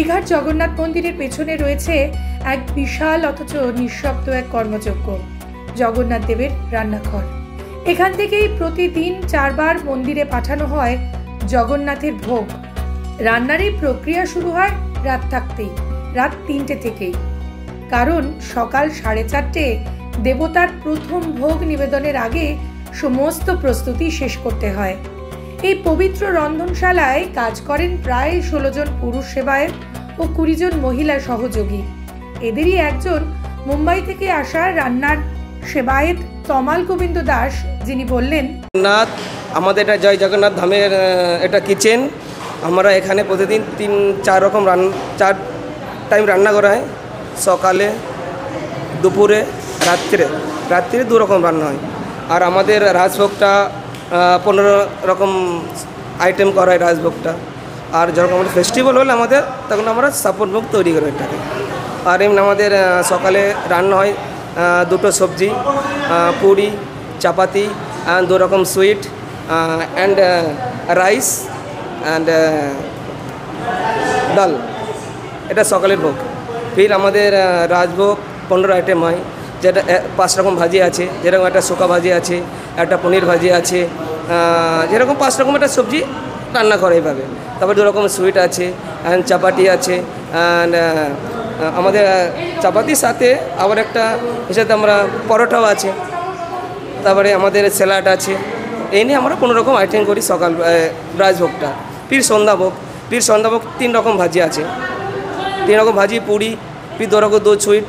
দীঘার জগন্নাথ মন্দিরের পেছনে রয়েছে এক বিশাল অথচ নিঃশব্দ এক কর্মযজ্ঞ, জগন্নাথ দেবের রান্নাঘর। এখান থেকেই প্রতিদিন 4 বার মন্দিরে পাঠানো হয় জগন্নাথের ভোগ। রান্নার এই প্রক্রিয়া শুরু হয় রাত থাকতেই, রাত 3টে থেকেই, কারণ সকাল 4:30 দেবতার প্রথম ভোগ নিবেদনের আগে সমস্ত প্রস্তুতি শেষ করতে হয়। এই পবিত্র রন্ধনশালায় কাজ করেন প্রায় 16 জন পুরুষ সেবায়েত ও 20 জন মহিলা সহযোগী। এদেরই একজন মুম্বাই থেকে আসা রান্নার সেবায়েত তমাল গোবিন্দ দাস, যিনি বললেন, আমাদের এটা জয় জগন্নাথ ধামের এটা কিচেন। আমরা এখানে প্রতিদিন 3-4 রকম 4 টাইম রান্না করা হয়, সকালে, দুপুরে, রাত্রে 2 রকম রান্না হয়। আর আমাদের রাজভোগটা 15 রকম আইটেম করা হয় রাজভোগটা। আর যখন আমাদের ফেস্টিভ্যাল হলে আমাদের তখন আমরা সাপোর্ট ভোগ তৈরি করি এটাকে। আর এমনি আমাদের সকালে রান্না হয় 2টো সবজি, পুরি, চাপাতি, 2 রকম সুইট অ্যান্ড রাইস অ্যান্ড ডাল, এটা সকালের ভোগ। ফির আমাদের রাজভোগ 15 আইটেম হয়, যেটা 5 রকম ভাজি আছে, যেরকম একটা শুকা ভাজি আছে, একটা পনির ভাজি আছে, যেরকম 5 রকম একটা সবজি রান্না করে এইভাবে। তারপর 2 রকম সুইট আছে অ্যান্ড চাপাটি আছে। অ্যান্ড আমাদের চাপাতির সাথে আবার একটা হিসাবে আমরা পরোটাও আছে, তারপরে আমাদের স্যালাড আছে। এই নিয়ে আমরা 15 রকম আইটেম করি সকাল রাজভোগটা। ফির সন্ধ্যাভোগ 3 রকম ভাজি আছে, 3 রকম ভাজি, পুরি, ফির 2 রকম 2 সুইট।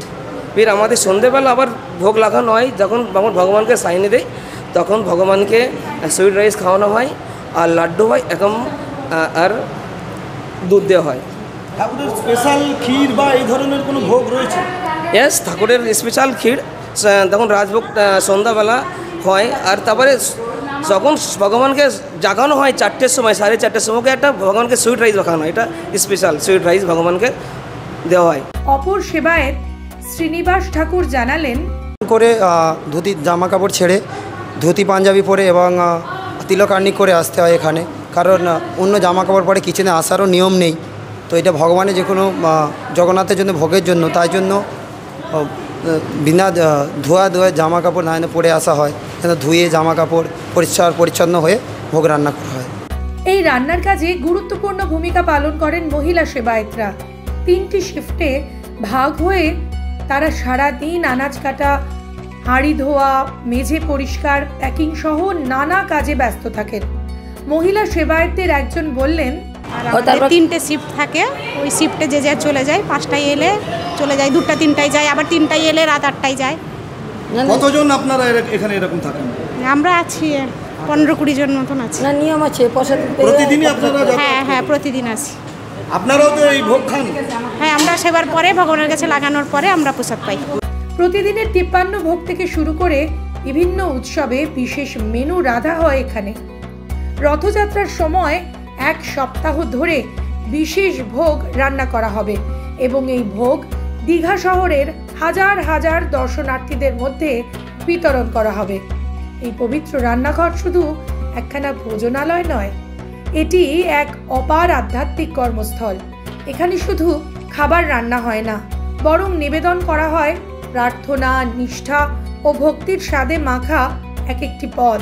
ফির আমাদের সন্ধ্যেবেলা আবার ভোগ লাগানো হয়, যখন ভগবানকে সাইনে দেয় তখন ভগবানকে সুইট রাইস খাওয়ানো হয় আর লাড্ডু হয় এরকম, আর দুধ দেওয়া হয়। ঠাকুরের স্পেশাল ক্ষীর বা এই ধরনের কোনো ভোগ রয়েছে? ইয়েস, ঠাকুরের স্পেশাল ক্ষীর তখন রাজভোগ সন্ধ্যাবেলা হয়। আর তারপরে যখন ভগবানকে জাগানো হয় 4টের সময়, 4:30 সময়কে একটা ভগবানকে সুইট রাইস খাওয়ানো হয়, এটা স্পেশাল সুইট রাইস ভগবানকে দেওয়া হয়। অপর সেবায়েত শ্রীনিবাস ঠাকুর জানালেন, করে ধুতি জামা কাপড় ছেড়ে ধুতি পাঞ্জাবি পরে এবং তিলকার্নি করে আসতে হয় এখানে, কারণ অন্য জামা কাপড় পরে কিচেনে আসারও নিয়ম নেই। তো এটা ভগবানের যে কোনো জগন্নাথের জন্য ভোগের জন্য, তাই জন্য বিনা ধোয়া জামা কাপড় না পরে আসা হয়, যেন ধুয়ে জামা কাপড় পরিচ্ছন্ন হয়ে ভোগ রান্না করা হয়। এই রান্নার কাজে গুরুত্বপূর্ণ ভূমিকা পালন করেন মহিলা সেবায়েতরা। 3টি শিফটে ভাগ হয়ে তারা সারাদিন আনাজ কাটা, হাঁড়ি ধোয়া, মেঝে পরিষ্কার, প্যাকিং সহ নানা কাজে ব্যস্ত থাকেন। মহিলা সেবায়েতদের একজন বললেন, 3টে শিফট থাকে, ওই শিফটে যে যা চলে যায়, 5টায় এলে চলে যায়, 2টা 3টায় যায়, আবার 3টায় এলে রাত 8টায় যায়। কতজন আপনারা এখানে এরকম থাকেন? আমরা আছি 15-20 জন মতন আছি। না, নিয়ম আছে, প্রতিদিনই আপনারা? হ্যাঁ, প্রতিদিন আসি। আপনারাও তো এই ভোগ খান? হ্যাঁ, আমরা সেবার পরে ভগবানের কাছে লাগানোর পরে আমরা প্রসাদ পাই। প্রতিদিনের 53 ভোগ থেকে শুরু করে বিভিন্ন উৎসবে বিশেষ মেনু রাধা হয় এখানে। রথযাত্রার সময় 1 সপ্তাহ ধরে বিশেষ ভোগ রান্না করা হবে এবং এই ভোগ দীঘা শহরের হাজার হাজার দর্শনার্থীদের মধ্যে বিতরণ করা হবে। এই পবিত্র রান্নাঘর শুধু একখানা ভোজনালয় নয়, এটি এক অপার আধ্যাত্মিক কর্মস্থল। এখানে শুধু খাবার রান্না হয় না, বরং নিবেদন করা হয় প্রার্থনা, নিষ্ঠা ও ভক্তির স্বাদে মাখা এক একটি পদ।